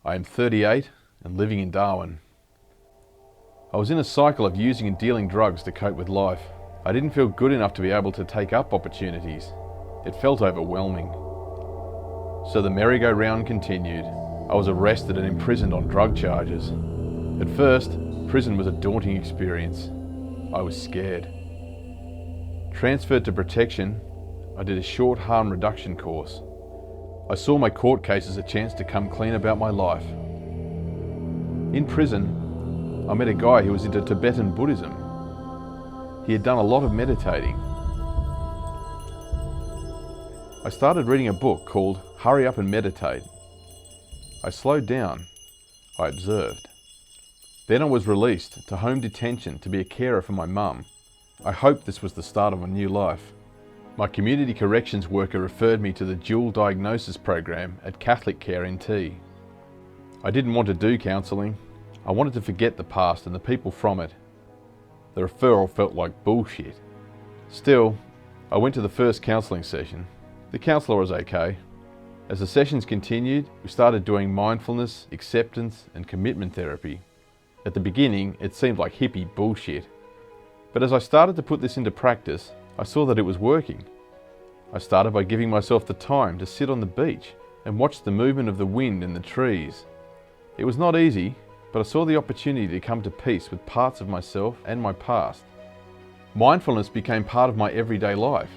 I am 38 and living in Darwin. I was in a cycle of using and dealing drugs to cope with life. I didn't feel good enough to be able to take up opportunities. It felt overwhelming. So the merry-go-round continued. I was arrested and imprisoned on drug charges. At first, prison was a daunting experience. I was scared. Transferred to protection, I did a short harm reduction course. I saw my court case as a chance to come clean about my life. In prison, I met a guy who was into Tibetan Buddhism. He had done a lot of meditating. I started reading a book called Hurry Up and Meditate. I slowed down. I observed. Then I was released to home detention to be a carer for my mum. I hoped this was the start of a new life. My community corrections worker referred me to the dual diagnosis program at Catholic Care NT. I didn't want to do counselling. I wanted to forget the past and the people from it. The referral felt like bullshit. Still, I went to the first counselling session. The counsellor was okay. As the sessions continued, we started doing mindfulness, acceptance and commitment therapy. At the beginning, it seemed like hippie bullshit. But as I started to put this into practice, I saw that it was working. I started by giving myself the time to sit on the beach and watch the movement of the wind in the trees. It was not easy, but I saw the opportunity to come to peace with parts of myself and my past. Mindfulness became part of my everyday life.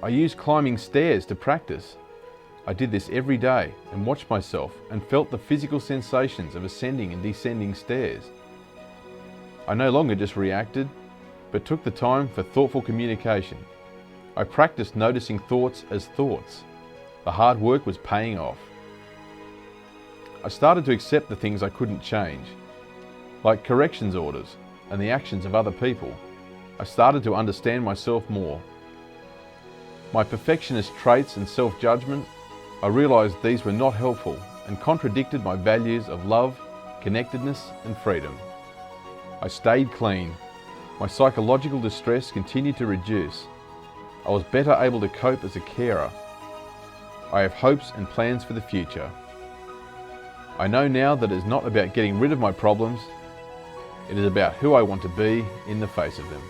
I used climbing stairs to practice. I did this every day and watched myself and felt the physical sensations of ascending and descending stairs. I no longer just reacted, but took the time for thoughtful communication. I practiced noticing thoughts as thoughts. The hard work was paying off. I started to accept the things I couldn't change, like corrections orders and the actions of other people. I started to understand myself more. My perfectionist traits and self-judgment, I realised these were not helpful and contradicted my values of love, connectedness and freedom. I stayed clean. My psychological distress continued to reduce. I was better able to cope as a carer. I have hopes and plans for the future. I know now that it is not about getting rid of my problems, it is about who I want to be in the face of them.